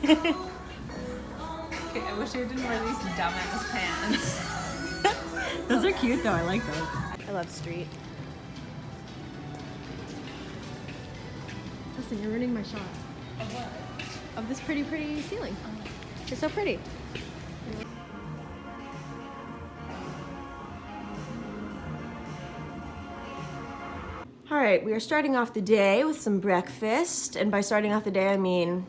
Okay, I wish I didn't wear these dumbass pants. Those are cute though, I like those. I love street. Listen, you're ruining my shot. Of what? Of this pretty ceiling. You're so pretty. All right, we are starting off the day with some breakfast. And by starting off the day, I mean,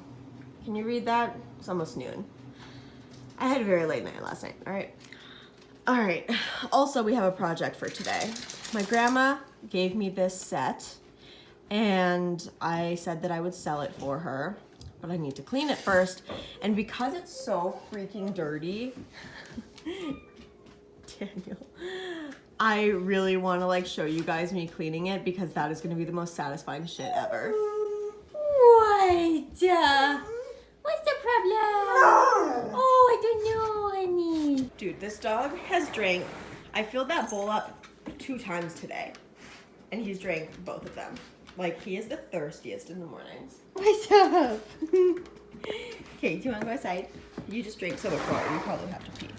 can you read that? It's almost noon. I had a very late night last night, all right? All right, also we have a project for today. My grandma gave me this set and I said that I would sell it for her, but I need to clean it first. And because it's so freaking dirty, Daniel, I really want to like show you guys me cleaning it because that is going to be the most satisfying shit ever. What? What's the problem? Oh, I don't know, honey. Dude, this dog has drank, I filled that bowl up 2 times today. And he's drank both of them. Like, he is the thirstiest in the mornings. What's up? Okay, do you want to go outside? You just drank so much water, you probably have to pee.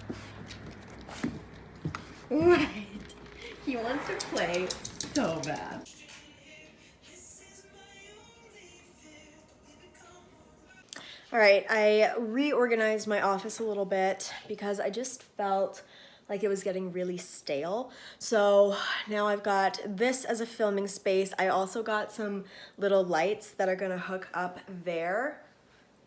What? He wants to play so bad. All right, I reorganized my office a little bit because I just felt like it was getting really stale. So now I've got this as a filming space. I also got some little lights that are gonna hook up there.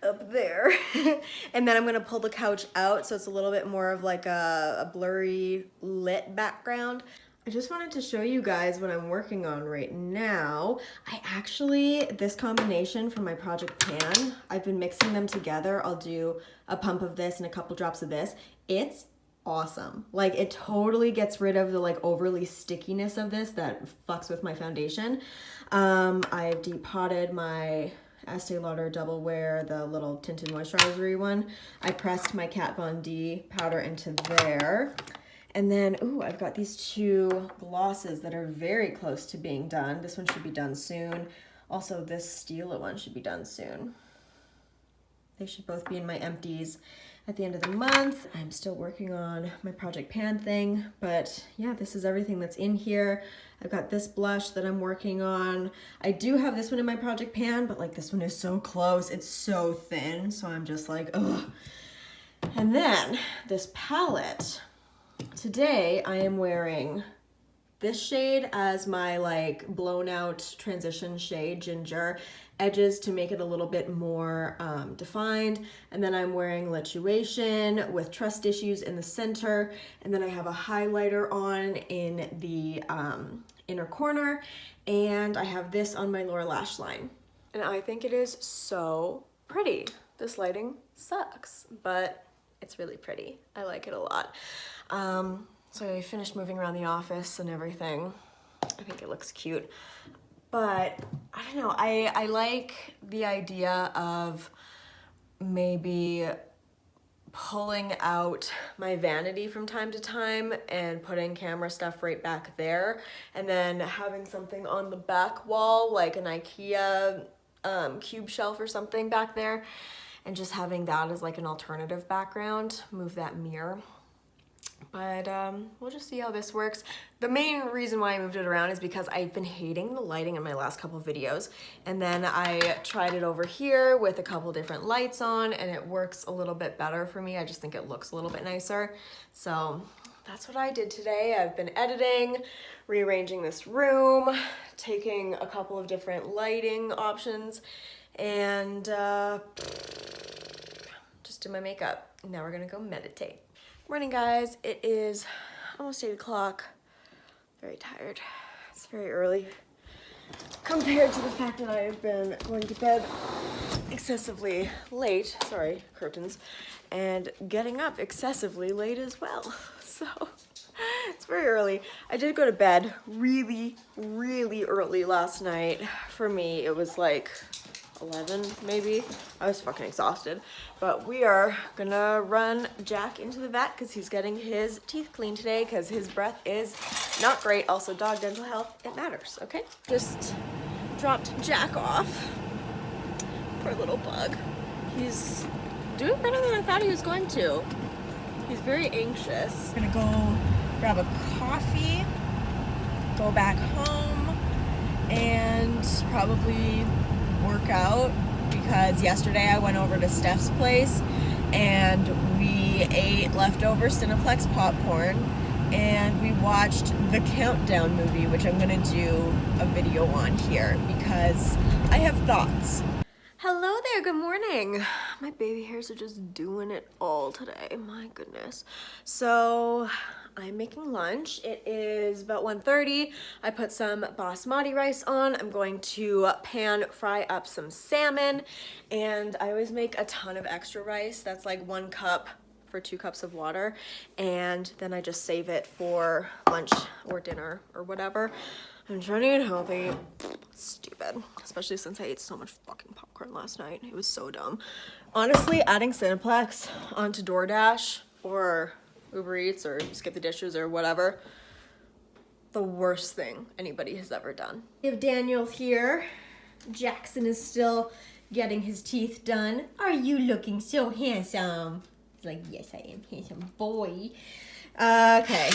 And then I'm gonna pull the couch out so it's a little bit more of like a blurry lit background. I just wanted to show you guys what I'm working on right now. This combination from my project pan, I've been mixing them together. I'll do a pump of this and a couple drops of this. It's awesome. Like, it totally gets rid of the like overly stickiness of this that fucks with my foundation. I've depotted my Estee Lauder Double Wear, the little tinted moisturizer one. I pressed my Kat Von D powder into there. And then, ooh, I've got these 2 glosses that are very close to being done. This one should be done soon. Also, this Stila one should be done soon. They should both be in my empties at the end of the month. I'm still working on my Project Pan thing, but yeah, this is everything that's in here. I've got this blush that I'm working on. I do have this one in my Project Pan, but like this one is so close. It's so thin, so I'm just like, ugh. And then this palette. Today I am wearing this shade as my like blown out transition shade, Ginger, edges to make it a little bit more defined. And then I'm wearing Lituation with Trust Issues in the center. And then I have a highlighter on in the inner corner. And I have this on my lower lash line. And I think it is so pretty. This lighting sucks, but it's really pretty. I like it a lot. So I finished moving around the office and everything. I think it looks cute. But I don't know, I like the idea of maybe pulling out my vanity from time to time and putting camera stuff right back there, and then having something on the back wall, like an IKEA cube shelf or something back there, and just having that as like an alternative background, move that mirror. But we'll just see how this works. The main reason why I moved it around is because I've been hating the lighting in my last couple videos. And then I tried it over here with a couple different lights on and it works a little bit better for me. I just think it looks a little bit nicer. So that's what I did today. I've been editing, rearranging this room, taking a couple of different lighting options, and just did my makeup. Now we're gonna go meditate. Morning, guys. It is almost 8 o'clock. Very tired. It's very early compared to the fact that I've been going to bed excessively late, sorry, curtains, and getting up excessively late as well. So it's very early. I did go to bed really, really early last night. For me, it was like 11 maybe. I was fucking exhausted. But we are gonna run Jack into the vet because he's getting his teeth cleaned today because his breath is not great. Also, dog dental health, it matters, okay? Just dropped Jack off. Poor little bug. He's doing better than I thought he was going to. He's very anxious. I'm gonna go grab a coffee, go back home, and probably work out because yesterday I went over to Steph's place and we ate leftover Cineplex popcorn and we watched the Countdown movie, which I'm gonna do a video on here because I have thoughts. Hello there, good morning. My baby hairs are just doing it all today, my goodness. So I'm making lunch. It is about 1:30. I put some basmati rice on. I'm going to pan fry up some salmon, and I always make a ton of extra rice. That's like 1 cup for 2 cups of water, and then I just save it for lunch or dinner or whatever. I'm trying to eat healthy. Stupid. Especially since I ate so much fucking popcorn last night. It was so dumb. Honestly, adding Cineplex onto DoorDash or Uber Eats or Skip the Dishes or whatever, the worst thing anybody has ever done. We have Daniel here. Jackson is still getting his teeth done. Are you looking so handsome? He's like, yes, I am handsome boy. Okay.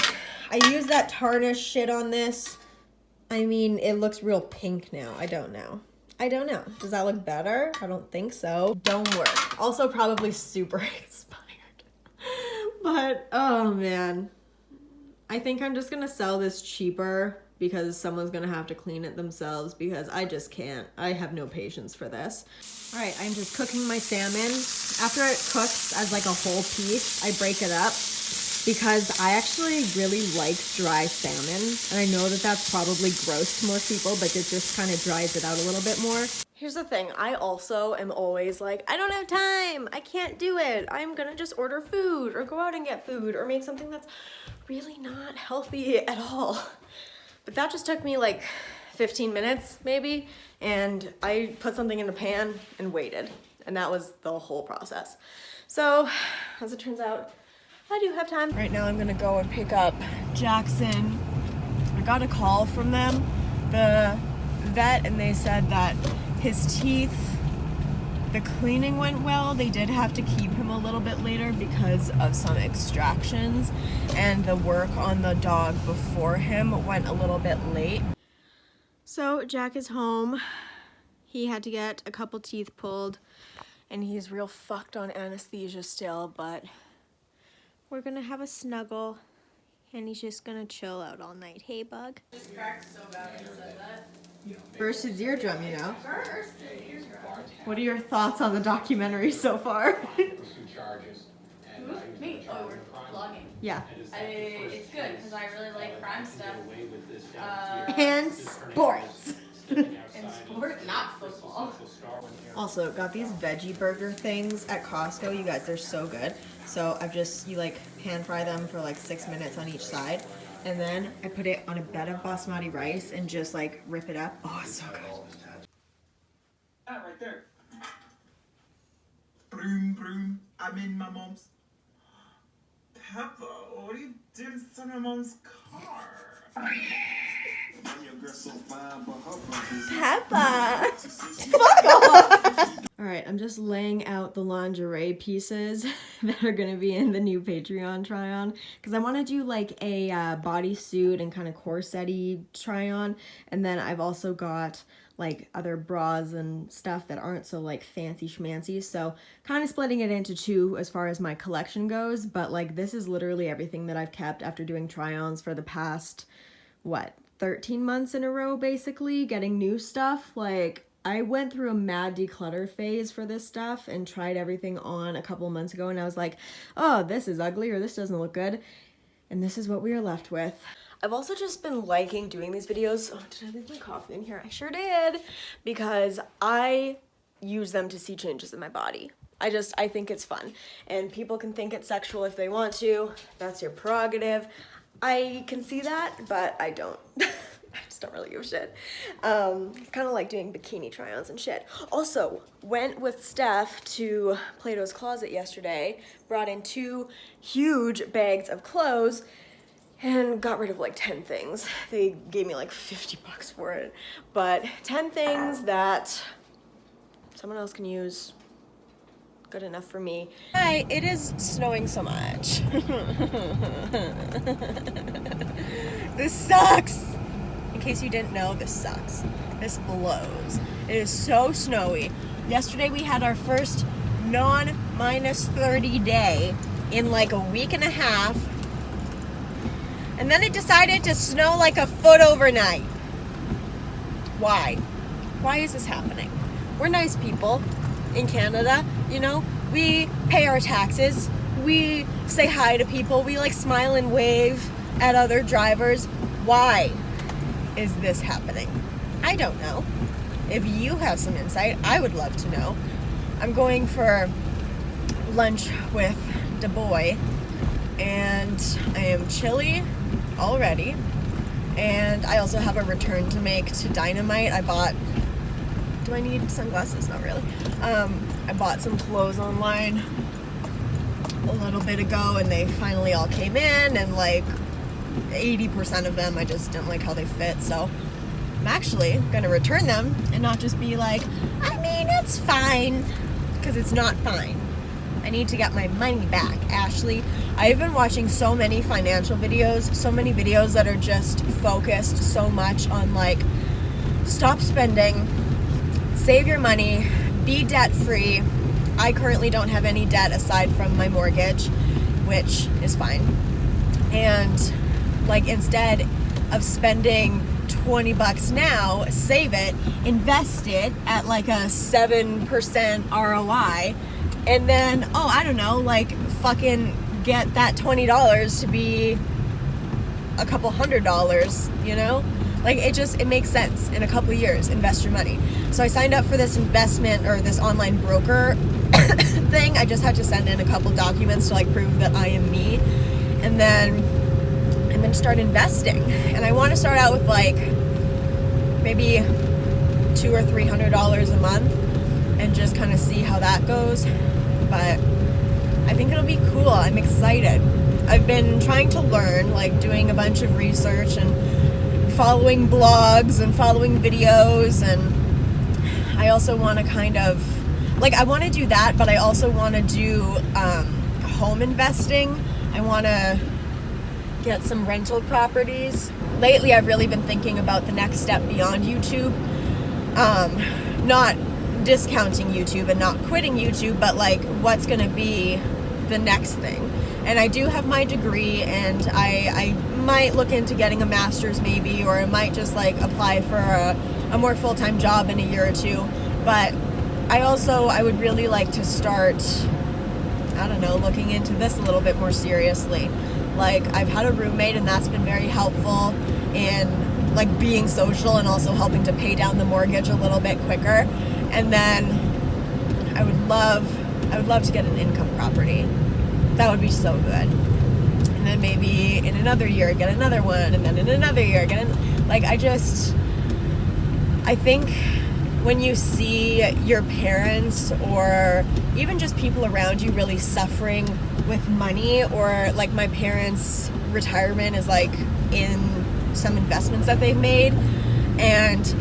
I used that tarnish shit on this. I mean, it looks real pink now. I don't know. Does that look better? I don't think so. Don't work. Also probably super expired. But, oh man. I think I'm just gonna sell this cheaper because someone's gonna have to clean it themselves because I just can't. I have no patience for this. All right, I'm just cooking my salmon. After it cooks as like a whole piece, I break it up, because I actually really like dry salmon. And I know that that's probably gross to most people, but it just kind of dries it out a little bit more. Here's the thing, I also am always like, I don't have time, I can't do it. I'm gonna just order food or go out and get food or make something that's really not healthy at all. But that just took me like 15 minutes maybe, and I put something in a pan and waited. And that was the whole process. So, as it turns out, I do have time. Right now I'm gonna go and pick up Jackson. I got a call from them, the vet, and they said that his teeth, the cleaning went well. They did have to keep him a little bit later because of some extractions, and the work on the dog before him went a little bit late. So Jack is home. He had to get a couple teeth pulled, and he's real fucked on anesthesia still, but we're gonna have a snuggle, and he's just gonna chill out all night. Hey, bug? Just cracked so bad when you said that. Burst his eardrum, you know? Burst his eardrum. What are your thoughts on the documentary so far? Me? Oh, we're vlogging. Yeah. It's good, because I really like crime stuff. And sports. And sport, not football. Also, got these veggie burger things at Costco. You guys, they're so good. So you like pan fry them for like 6 minutes on each side. And then I put it on a bed of basmati rice and just like rip it up. Oh, it's so good. That right there. Broom, broom. I'm in my mom's. Peppa, what are you doing in my mom's car? Peppa! Fuck off! Alright, I'm just laying out the lingerie pieces that are gonna be in the new Patreon try-on. Because I want to do like a bodysuit and kind of corset-y try-on. And then I've also got like other bras and stuff that aren't so like fancy schmancy. So kind of splitting it into 2 as far as my collection goes. But like this is literally everything that I've kept after doing try-ons for the past, what, 13 months in a row, basically, getting new stuff. Like, I went through a mad declutter phase for this stuff and tried everything on a couple months ago, and I was like, oh, this is ugly, or this doesn't look good, and this is what we are left with. I've also just been liking doing these videos. Oh, did I leave my coffee in here? I sure did, because I use them to see changes in my body. I think it's fun, and people can think it's sexual if they want to. That's your prerogative. I can see that, but I don't. I just don't really give a shit. It's kind of like doing bikini try-ons and shit. Also, went with Steph to Plato's Closet yesterday, brought in 2 huge bags of clothes, and got rid of like 10 things. They gave me like 50 bucks for it. But 10 things that someone else can use good enough for me. Hi, it is snowing so much. This sucks. In case you didn't know, this sucks. This blows. It is so snowy. Yesterday we had our first non-minus 30 day in like a week and a half. And then it decided to snow like a foot overnight. Why? Why is this happening? We're nice people in Canada, you know? We pay our taxes. We say hi to people. We like smile and wave at other drivers. Why is this happening? I don't know. If you have some insight, I would love to know. I'm going for lunch with the boy, and I am chilly already. And I also have a return to make to Dynamite. Do I need sunglasses? Not really. I bought some clothes online a little bit ago, and they finally all came in, and like 80% of them I just didn't like how they fit, so I'm actually gonna return them and not just be like, I mean, it's fine, because it's not fine. I need to get my money back. Ashley, I've been watching so many financial videos, so many videos that are just focused so much on like, stop spending, save your money, be debt free. I currently don't have any debt aside from my mortgage, which is fine. And like, instead of spending $20 now, save it, invest it at like a 7% ROI, and then, oh, I don't know, like fucking get that $20 to be a couple $100, you know? Like, it makes sense. In a couple years, invest your money. So I signed up for this investment, or this online broker thing. I just had to send in a couple documents to like prove that I am me, and then I'm gonna start investing. And I want to start out with like maybe $200 or $300 a month and just kind of see how that goes. But I think it'll be cool. I'm excited. I've been trying to learn, like doing a bunch of research and following blogs and following videos, and I also want to kind of like, I want to do that, but I also want to do home investing. I want to get some rental properties. Lately I've really been thinking about the next step beyond YouTube, not discounting YouTube and not quitting YouTube, but like, what's going to be the next thing. And I do have my degree, and I might look into getting a master's maybe, or I might just like apply for a more full-time job in a year or two. But I would really like to start, I don't know, looking into this a little bit more seriously. Like, I've had a roommate, and that's been very helpful in like being social and also helping to pay down the mortgage a little bit quicker. And then I would love to get an income property. That would be so good. And then maybe in another year get another one, and then in another year I think when you see your parents or even just people around you really suffering with money, or like my parents' retirement is like in some investments that they've made, and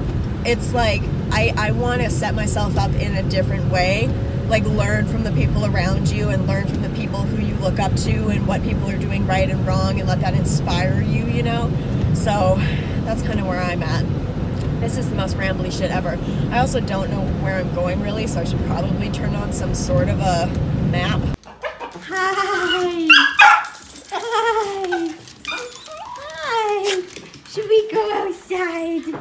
it's like I want to set myself up in a different way, like learn from the people around you and learn from the people who you look up to and what people are doing right and wrong, and let that inspire you, you know? So that's kind of where I'm at. This is the most rambly shit ever. I also don't know where I'm going really, so I should probably turn on some sort of a map. Hi! Hi! Hi! Should we go outside?